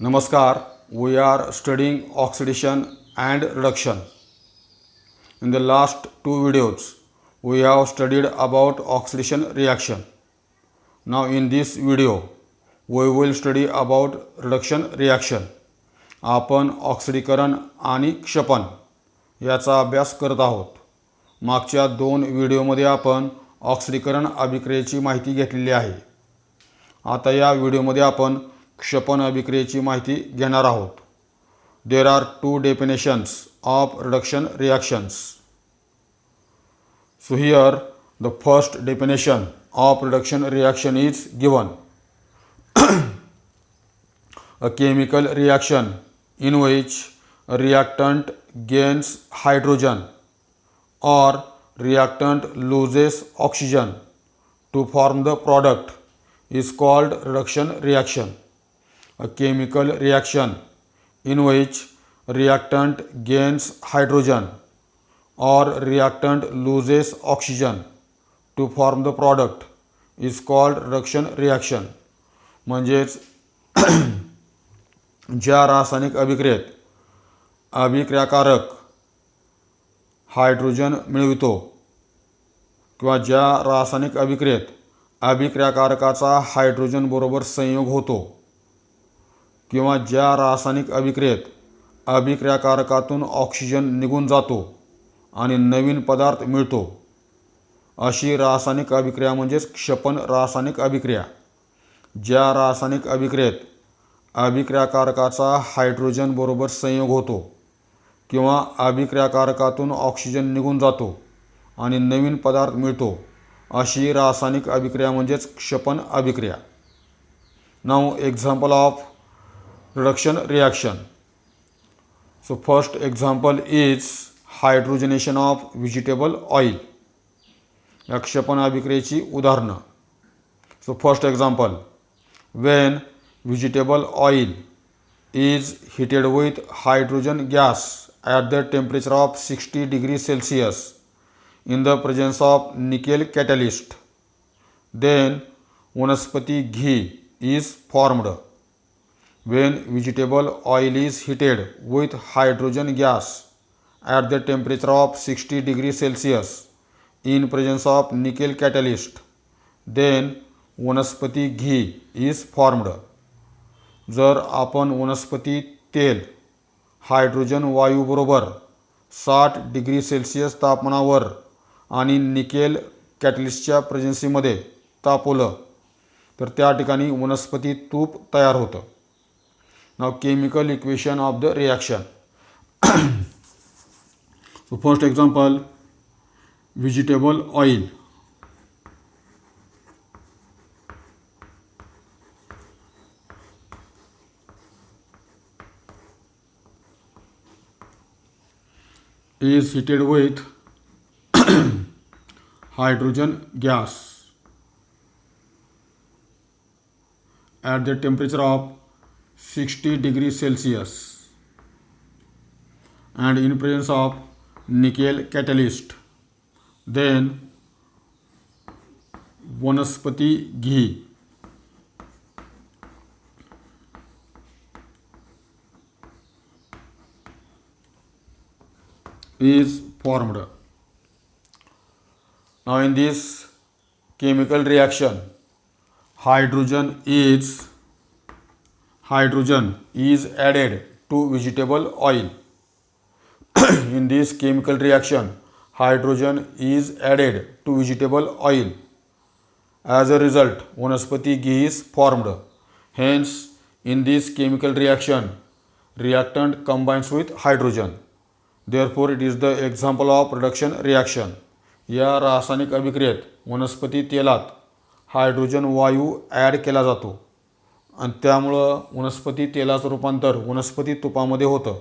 Namaskar, we are studying oxidation and reduction. In the last two videos, we have studied about oxidation reaction. Now in this video, we will study about reduction reaction. आपण ऑक्सिडीकरण आणि क्षपन याचा अभ्यास करत आहोत. मागच्या दोन व्हिडिओमध्ये आपण ऑक्सिडीकरण अभिक्रियेची माहिती घेतलेली आहे. आता या व्हिडिओमध्ये आपण क्षपन अभिक्रियेची माहिती घेणार आहोत. There are two definitions of reduction reactions. So here the first definition of reduction reaction is given. A chemical reaction in which a reactant gains hydrogen or reactant loses oxygen to form the product is called reduction reaction. A chemical reaction in which reactant gains hydrogen or reactant loses oxygen to form the product is called reduction reaction. म्हणजेच ज्या रासायनिक अभिक्रियेत अभिक्रियाकारक hydrogen मिळवितो किंवा ज्या रासायनिक अभिक्रियेत अभिक्रियाकारकाचा hydrogen बरोबर संयोग होतो किंवा ज्या रासायनिक अभिक्रियेत अभिक्रियाकारकातून ऑक्सिजन निघून जातो आणि नवीन पदार्थ मिळतो, अशी रासायनिक अभिक्रिया म्हणजेच क्षपन रासायनिक अभिक्रिया. ज्या रासायनिक अभिक्रियेत अभिक्रियाकारकाचा हायड्रोजन बरोबर संयोग होतो किंवा अभिक्रियाकारकातून ऑक्सिजन निघून जातो आणि नवीन पदार्थ मिळतो, अशी रासायनिक अभिक्रिया म्हणजेच क्षपन अभिक्रिया. Now example of reduction reaction. So first example is hydrogenation of vegetable oil. या क्षपन अभिक्रियेची उदाहरणं. So first example, when vegetable oil is heated with hydrogen gas at the temperature of 60 degrees Celsius in the presence of nickel catalyst, then वनस्पती ghee is formed. When vegetable oil is heated with hydrogen gas at the temperature of 60 degrees Celsius in presence of nickel catalyst, then वनस्पती घी is formed. जर आपण वनस्पती तेल hydrogen वायूबरोबर 60 degree Celsius तापमानावर आणि nickel कॅटलिस्टच्या प्रेझेन्सीमध्ये तापवलं तर त्या ठिकाणी वनस्पती तूप तयार होतं. Now chemical equation of the reaction. So first example, vegetable oil. Is heated with hydrogen gas at the temperature of 60 degrees Celsius and in presence of nickel catalyst, then वनस्पती घी is formed. Now in this chemical reaction, hydrogen is added to vegetable oil. In this chemical reaction, hydrogen is added to vegetable oil. As a result, वनस्पती ghee is formed. Hence, in this chemical reaction, reactant combines with hydrogen. Therefore, it is the example of reduction reaction. या रासायनिक अभिक्रियेत वनस्पती तेलात hydrogen वायू add केला जातो आणि त्यामुळं वनस्पती तेलाचं रूपांतर वनस्पती तुपामध्ये होतं.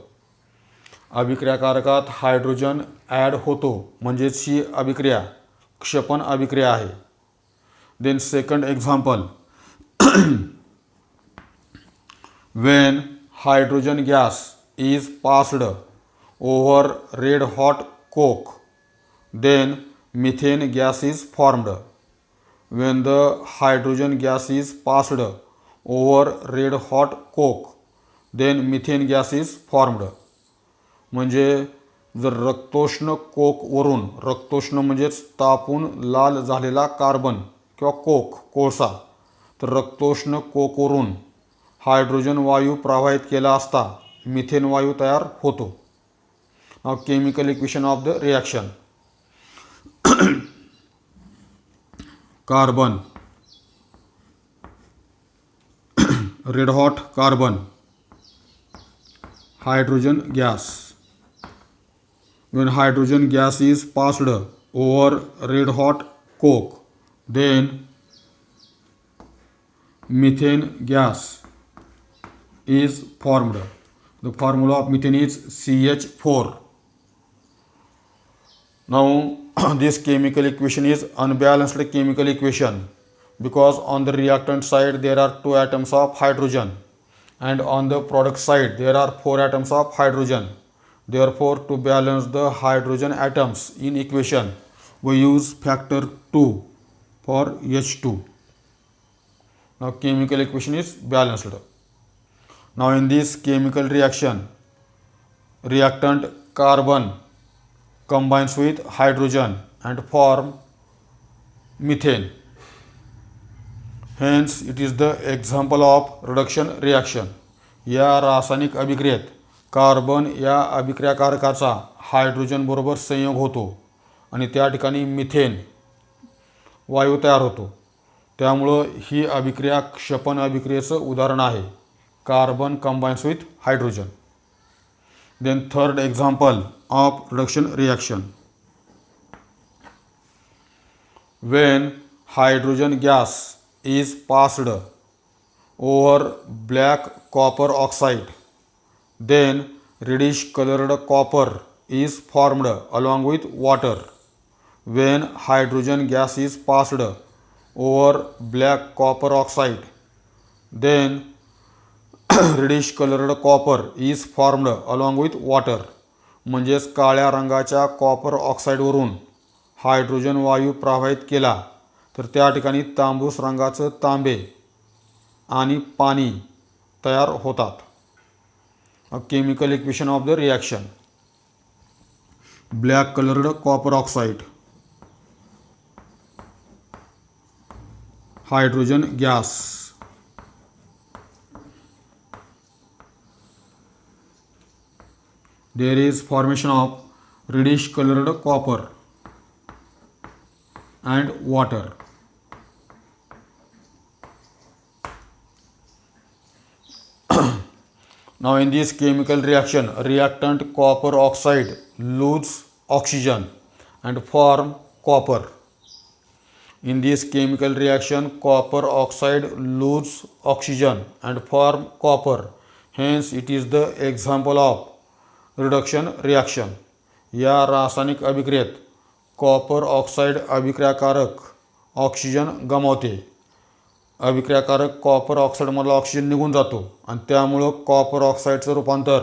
अभिक्रियाकारकात हायड्रोजन ॲड होतो म्हणजेच ही अभिक्रिया क्षपन अभिक्रिया आहे. Then second example, when hydrogen gas is passed over red hot coke, then methane gas is formed. When the hydrogen gas is passed over red hot coke, then methane gas is formed. म्हणजे जर रक्तोष्ण कोकवरून, रक्तोष्ण म्हणजेच तापून लाल झालेला carbon किंवा कोळसा, तर रक्तोष्ण कोकवरून hydrogen वायू प्रवाहित केला असता मिथेन वायू तयार होतो. नाव chemical equation of the reaction. Carbon, red hot carbon, hydrogen gas. When hydrogen gas is passed over red hot coke, then methane gas is formed. The formula of methane is CH4. Now this chemical equation is unbalanced chemical equation because on the reactant side there are 2 atoms of hydrogen and on the product side there are 4 atoms of hydrogen. Therefore, to balance the hydrogen atoms in equation, we use factor 2 for H2. Now chemical equation is balanced. Now in this chemical reaction, reactant carbon combines with hydrogen and form methane. Hence it is the example of reduction reaction. या रासायनिक अभिक्रियेत carbon या अभिक्रियाकारकाचा hydrogen बरोबर संयोग होतो आणि त्या ठिकाणी methane वायू तयार होतो. त्यामुळं ही अभिक्रिया क्षपन अभिक्रियेचं उदाहरण आहे. Carbon combines with hydrogen. Then third example of reduction reaction. When hydrogen gas is passed over black copper oxide, then reddish colored copper is formed along with water. When hydrogen gas is passed over black copper oxide, then reddish colored copper is formed along with water. म्हणजेच काळ्या रंगाच्या copper ऑक्साईडवरून hydrogen वायू प्रवाहित केला तर त्या ठिकाणी तांबूस रंगाचं तांबे आणि पाणी तयार होतात. Chemical equation of the reaction. Black coloured copper oxide, hydrogen gas, there is formation of reddish colored copper and water. Now in this chemical reaction, reactant copper oxide lose oxygen and form copper. In this chemical reaction, copper oxide lose oxygen and form copper. Hence it is the example of reduction reaction. या रासायनिक अभिक्रियेत copper oxide अभिक्रियाकारक oxygen गमावते. अभिक्रियाकारक copper ऑक्साईडमधला oxygen निघून जातो आणि त्यामुळं कॉपर ऑक्साईडचं रूपांतर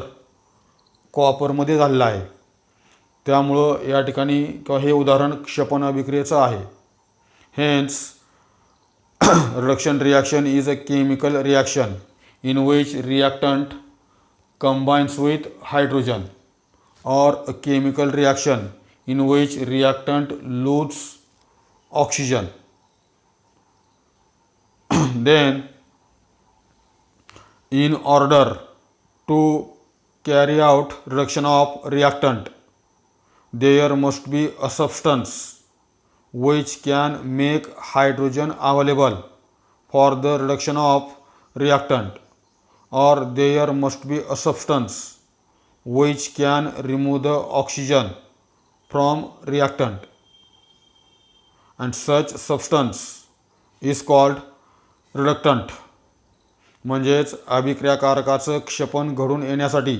कॉपरमध्ये झालेलं आहे. त्यामुळं या ठिकाणी किंवा हे उदाहरण क्षपन अभिक्रियेचं आहे. Hence reduction reaction is a chemical reaction in which reactant combines with hydrogen, or a chemical reaction in which reactant loses oxygen. Then in order to carry out reduction of reactant, there must be a substance which can make hydrogen available for the reduction of reactant, or there must be a substance which can remove the oxygen from reactant, and such substance is called reductant. म्हणजेच अभिक्रियाकारकाचं क्षपन घडून येण्यासाठी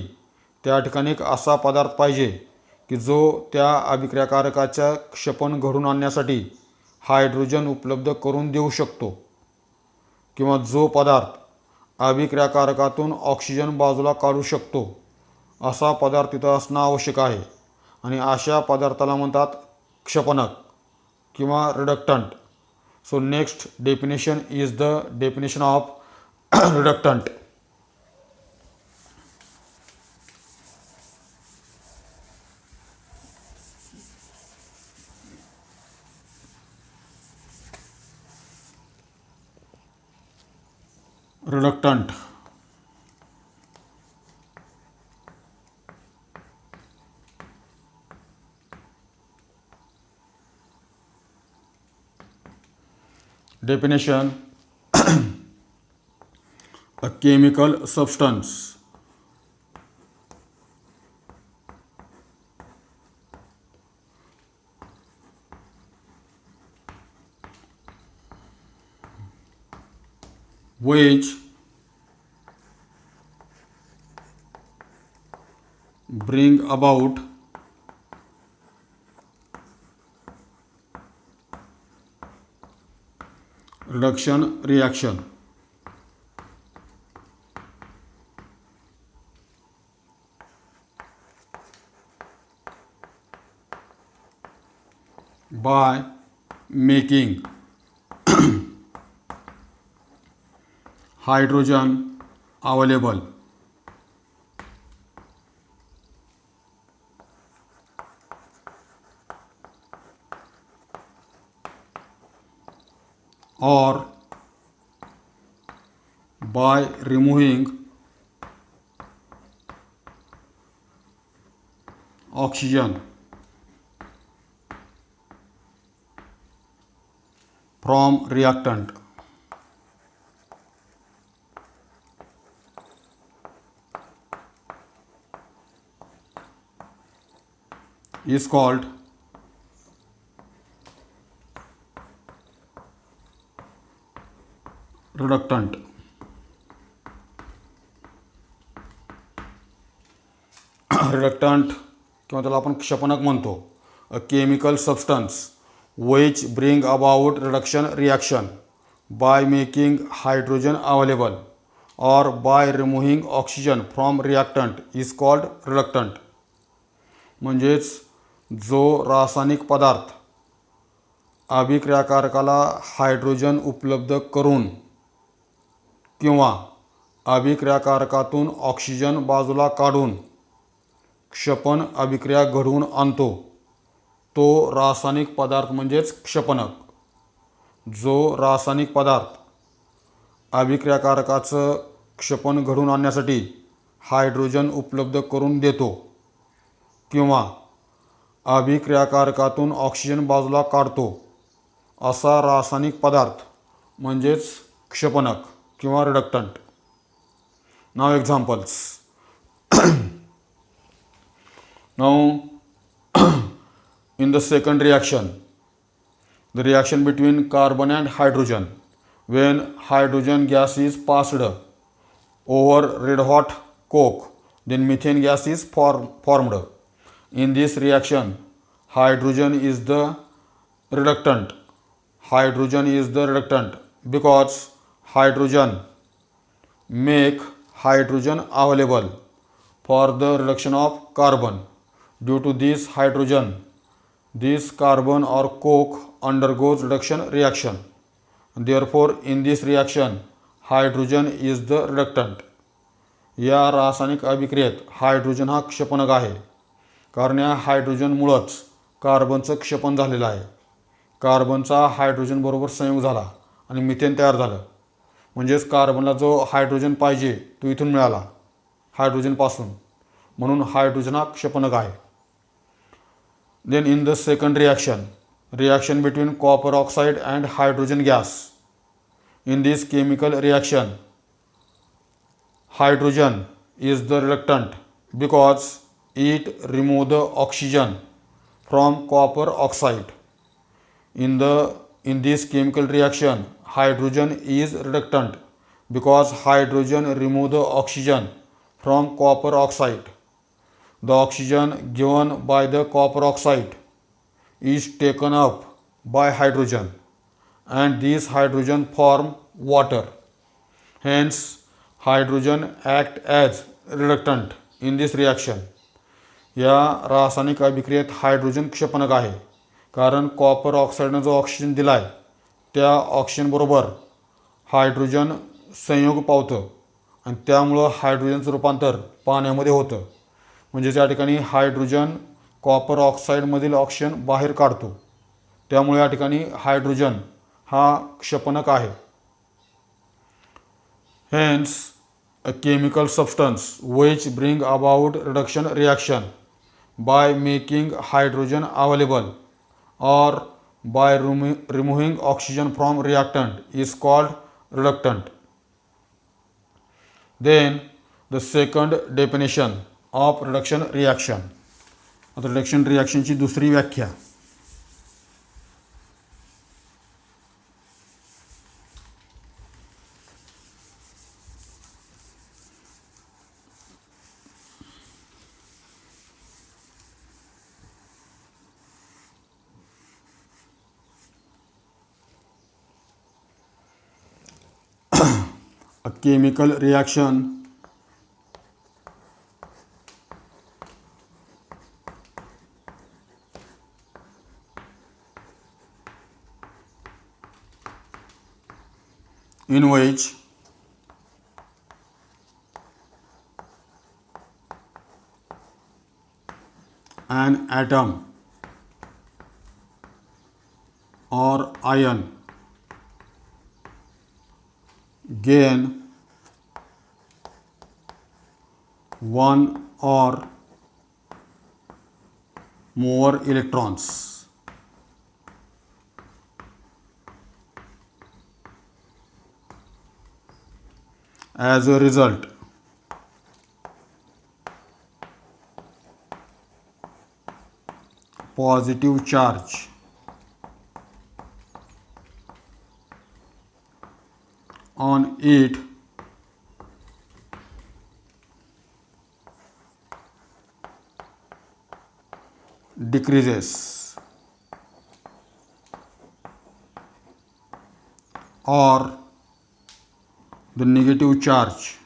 त्या ठिकाणी एक असा पदार्थ पाहिजे की जो त्या अभिक्रियाकारकाच्या क्षपन घडून आणण्यासाठी हायड्रोजन उपलब्ध करून देऊ शकतो, किंवा जो पदार्थ अभिक्रियाकारकातून ऑक्सिजन बाजूला काढू शकतो असा पदार्थ तिथं असणं आवश्यक आहे. आणि अशा पदार्थाला म्हणतात क्षपनक किंवा reductant. So next definition is the definition of reductant. reductant, definition, a chemical substance which bring about reduction reaction. By making hydrogen available or by removing oxygen from reactant. Is called reductant. रिडक्टंट किंवा त्याला आपण क्षपनक म्हणतो. A chemical substance which bring about reduction reaction by making hydrogen available or by removing oxygen from reactant is called reductant. म्हणजेच जो रासायनिक पदार्थ अभिक्रियाकारकाला hydrogen उपलब्ध करून किंवा अभिक्रियाकारकातून ऑक्सिजन बाजूला काढून क्षपन अभिक्रिया घडवून आणतो तो रासायनिक पदार्थ म्हणजेच क्षपनक. जो रासायनिक पदार्थ अभिक्रियाकारकाचं क्षपन घडवून आणण्यासाठी हायड्रोजन उपलब्ध करून देतो किंवा अभिक्रियाकारकातून ऑक्सिजन बाजूला काढतो असा रासायनिक पदार्थ म्हणजेच क्षपनक किंवा रिडक्टंट. नाव examples. Now in the second reaction, the reaction between carbon and hydrogen, when hydrogen gas is passed over red hot coke, then methane gas is formed. In this reaction, hydrogen is the reductant. Hydrogen is the reductant because hydrogen make hydrogen available for the reduction of carbon. Due to this hydrogen, this carbon or coke undergoes reduction reaction. Therefore, in this reaction, hydrogen is the reductant. या रासायनिक अभिक्रियेत hydrogen हा क्षपनक आहे कारण या हायड्रोजनमुळंच कार्बनचं क्षपन झालेलं आहे. कार्बनचा hydrogen बरोबर संयोग झाला आणि मिथेन तयार झालं. म्हणजेच कार्बनला जो हायड्रोजन पाहिजे तो इथून मिळाला हायड्रोजनपासून, म्हणून हायड्रोजन हा क्षपनक आहे. Then in the second reaction, reaction between copper oxide and hydrogen gas. In this chemical reaction, hydrogen is the reductant because it remove the oxygen from copper oxide. In this chemical reaction, hydrogen is reductant because hydrogen remove the oxygen from copper oxide. The oxygen given by the copper oxide is taken up by hydrogen and these hydrogen form water. Hence, hydrogen act as reductant in this reaction. या रासायनिक अभिक्रियेत hydrogen क्षपनक आहे कारण copper ऑक्साईडनं जो oxygen दिला आहे त्या ऑक्सिजनबरोबर hydrogen संयोग पावतं आणि त्यामुळं हायड्रोजनचं रूपांतर पाण्यामध्ये होतं. म्हणजेच या ठिकाणी हायड्रोजन कॉपर ऑक्साईडमधील ऑक्सिजन बाहेर काढतो. त्यामुळे या ठिकाणी हायड्रोजन हा क्षपनक आहे. Hence, a chemical substance which bring about reduction reaction by making hydrogen available or by removing oxygen from reactant is called reductant. Then the second definition of reduction reaction. आता reduction reaction ची दुसरी व्याख्या. A chemical reaction in which an atom or ion gain one or more electrons. As a result, positive charge on it decreases or the negative charge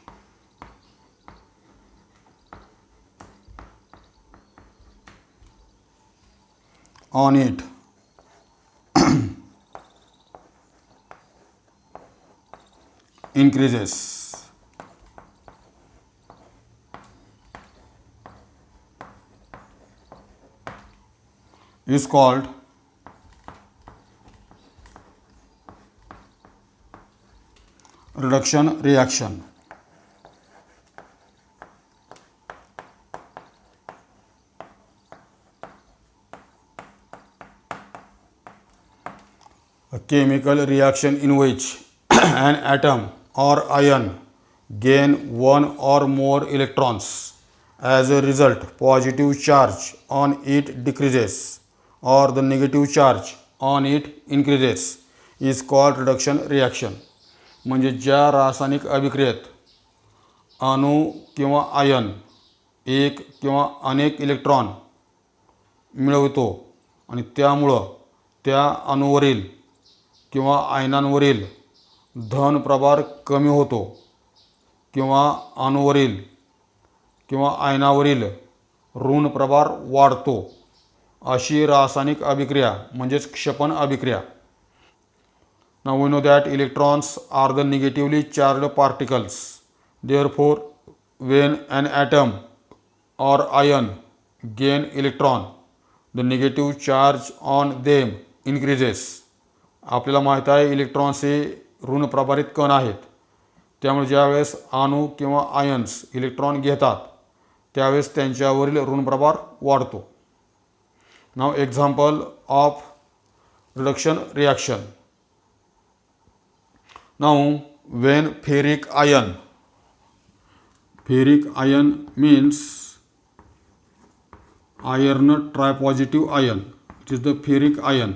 on it increases. Is called reduction reaction. A chemical reaction in which an atom or ion gain one or more electrons. As a result, positive charge on it decreases or the negative charge on it increases is called reduction reaction. म्हणजे ज्या रासायनिक अभिक्रियेत अणू किंवा ion एक किंवा अनेक electron मिळवतो आणि त्यामुळं त्या अणूवरील किंवा आयनांवरील धन प्रभार कमी होतो किंवा अणूवरील किंवा आयनावरील ऋण प्रभार वाढतो, अशी रासायनिक अभिक्रिया म्हणजेच क्षपन अभिक्रिया. Now we know that electrons are the negatively charged particles. Therefore, when an atom or ion gain electron, the negative charge on them increases. आपल्याला माहीत आहे इलेक्ट्रॉन्स हे ऋण प्रभारित कण आहेत, त्यामुळे ज्यावेळेस अणू किंवा आयन्स इलेक्ट्रॉन घेतात त्यावेळेस त्यांच्यावरील ऋण प्रभार वाढतो. नाव example of reduction reaction. Now when ferric ion means iron tripositive ion, it is the ferric ion.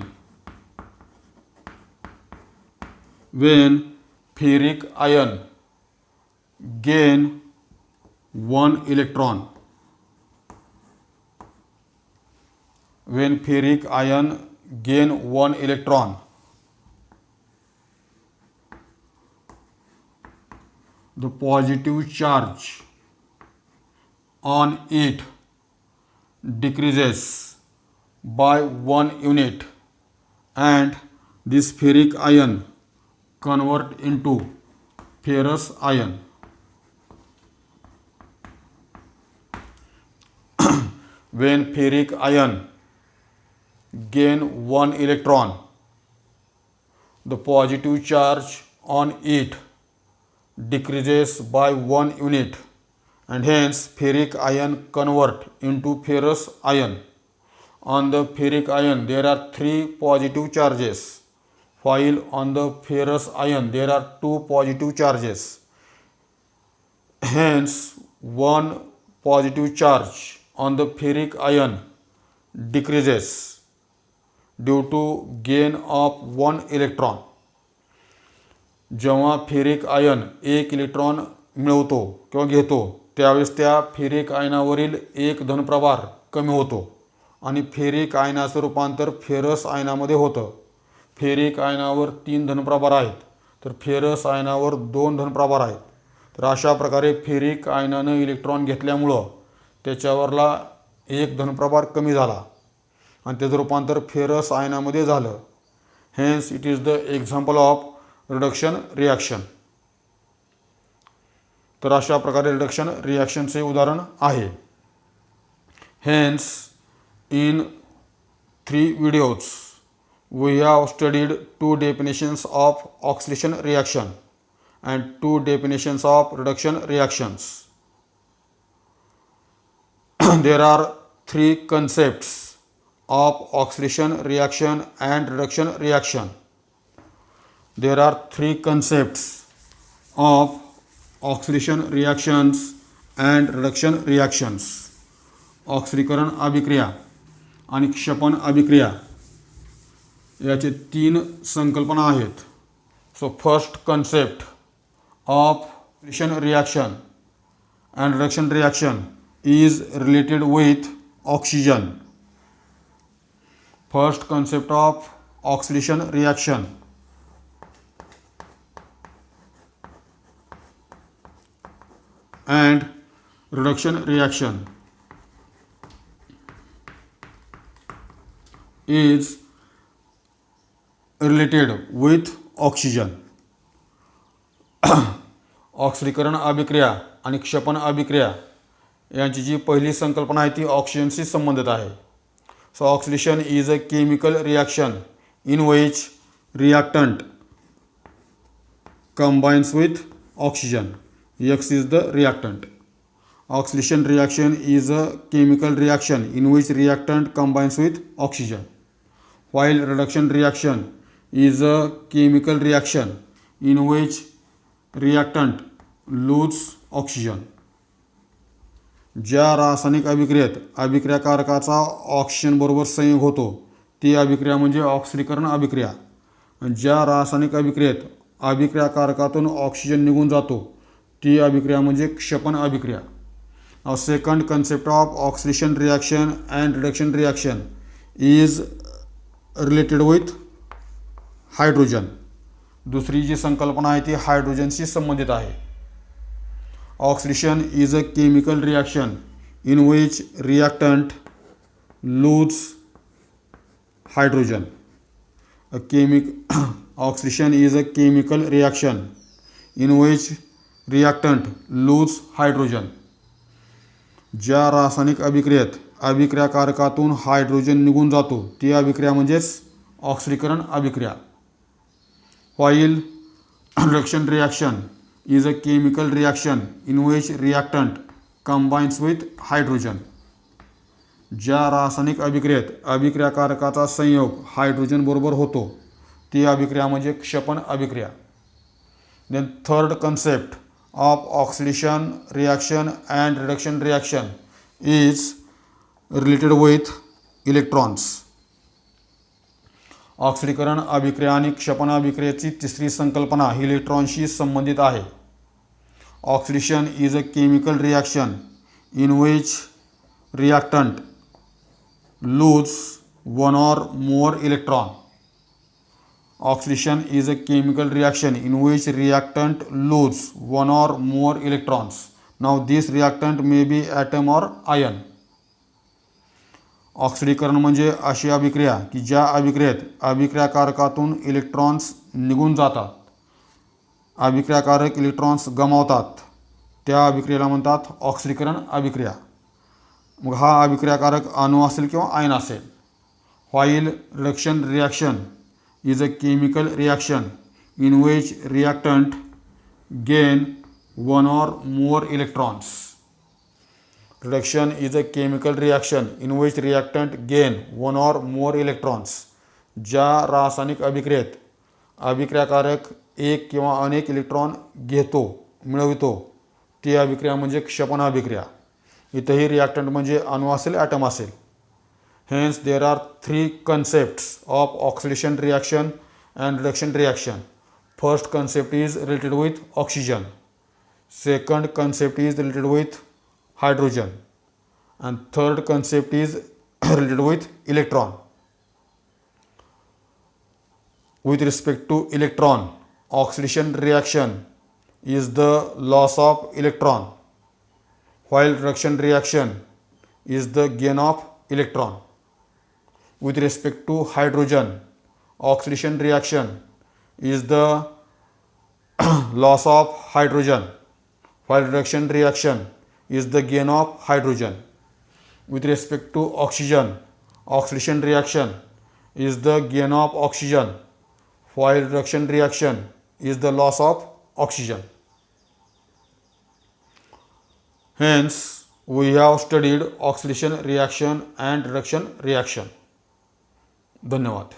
When ferric ion gain one electron, when ferric ion gain one electron, the positive charge on it decreases by 1 unit and this ferric ion convert into ferrous ion. When ferric ion gain one electron, the positive charge on it decreases by 1 unit, and hence ferric ion convert into ferrous ion. On the ferric ion there are 3 positive charges, while on the ferrous ion there are 2 positive charges. Hence, one positive charge on the ferric ion decreases due to gain of 1 electron. जेव्हा ferric ion 1 electron मिळवतो किंवा घेतो त्यावेळेस त्या ferric आयनावरील एक धनप्रभार कमी होतो आणि फेरिक आयनाचं रूपांतर फेरस आयनामध्ये होतं. फेरिक आयनावर 3 धनप्रभार आहेत तर फेरस आयनावर 2 धनप्रभार आहेत. तर अशा प्रकारे फेरिक आयनानं इलेक्ट्रॉन घेतल्यामुळं त्याच्यावरला एक धनप्रभार कमी झाला आणि त्याचं रूपांतर फेरस आयनामध्ये झालं. Hence it is the example of reduction reaction. तर अशा प्रकारे रिडक्शन रिॲक्शनचे उदाहरण आहे. Hence in 3 videos we have studied 2 definitions of oxidation reaction and 2 definitions of reduction reactions. There are 3 concepts of oxidation reaction and reduction reaction. There are 3 concepts of oxidation reactions and reduction reactions. ऑक्सिडीकरण अभिक्रिया आणि क्षपन अभिक्रिया याचे 3 संकल्पना आहेत. So first concept of oxidation reaction and reduction reaction is related with oxygen. First concept of oxidation reaction and reduction reaction is related with oxygen. ऑक्सिडीकरण अभिक्रिया आणि क्षपन अभिक्रिया यांची जी पहिली संकल्पना आहे ती ऑक्सिजनशी संबंधित आहे. So oxidation is a chemical reaction in which reactant combines with oxygen. X is the reactant. Oxidation reaction is a chemical reaction in which reactant combines with oxygen, while reduction reaction is a chemical reaction in which reactant loses oxygen. ज्या रासायनिक अभिक्रियेत अभिक्रियाकारकाचा oxygen बरोबर संयोग होतो ती अभिक्रिया म्हणजे ऑक्सिडीकरण अभिक्रिया. ज्या रासायनिक अभिक्रियेत अभिक्रियाकारकातून ऑक्सिजन निघून जातो ती अभिक्रिया म्हणजे क्षपन अभिक्रिया. Now second concept of oxidation reaction and reduction reaction is related with hydrogen. दुसरी जी संकल्पना आहे ती हायड्रोजनशी संबंधित आहे. Oxidation is a chemical reaction in which reactant loses hydrogen. Oxidation is a chemical reaction in which reactant loses hydrogen. ज्या रासायनिक अभिक्रियेत अभिक्रियाकारकातून hydrogen निघून जातो ती अभिक्रिया म्हणजेच ऑक्सिडीकरण अभिक्रिया. While reduction reaction is a chemical reaction in which reactant combines with hydrogen. ज्या रासायनिक अभिक्रियेत अभिक्रियाकारकाचा संयोग हायड्रोजन बरोबर होतो ती अभिक्रिया म्हणजे क्षपन अभिक्रिया. Then third concept of oxidation reaction and reduction reaction is related with electrons. ऑक्सिडीकरण अभिक्रिया आणि क्षपन अभिक्रियेची तिसरी संकल्पना ही इलेक्ट्रॉनशी संबंधित आहे. Oxidation is a chemical reaction in which reactant lose 1 or more electron. Oxidation is a chemical reaction in which reactant loses 1 or more electrons. Now this reactant may be atom or ion. ऑक्सिडीकरण म्हणजे अशी अभिक्रिया की ज्या अभिक्रियेत अभिक्रियाकारकातून electrons निघून जातात, अभिक्रियाकारक electrons गमावतात, त्या अभिक्रियेला म्हणतात ऑक्सिडीकरण अभिक्रिया. मग हा अभिक्रियाकारक अणू असेल किंवा आयन असेल. While reduction reaction is a chemical reaction in which reactant gain one or more electrons. Reduction is a chemical reaction in which reactant gain one or more electrons. ज्या रासायनिक अभिक्रियेत अभिक्रियाकारक एक किंवा अनेक इलेक्ट्रॉन मिळवितो ती अभिक्रिया म्हणजे क्षपण अभिक्रिया. इथंही रिॲक्टंट म्हणजे अणू असेल, ॲटम असेल. Hence there are three concepts of oxidation reaction and reduction reaction. First concept is related with oxygen. Second concept is related with hydrogen. And third concept is related with electron. With respect to electron, oxidation reaction is the loss of electron, while reduction reaction is the gain of electron. With respect to hydrogen, oxidation reaction is the loss of hydrogen, while reduction reaction is the gain of hydrogen. With respect to oxygen, oxidation reaction is the gain of oxygen, while reduction reaction is the loss of oxygen. Hence, we have studied oxidation reaction and reduction reaction. धन्यवाद.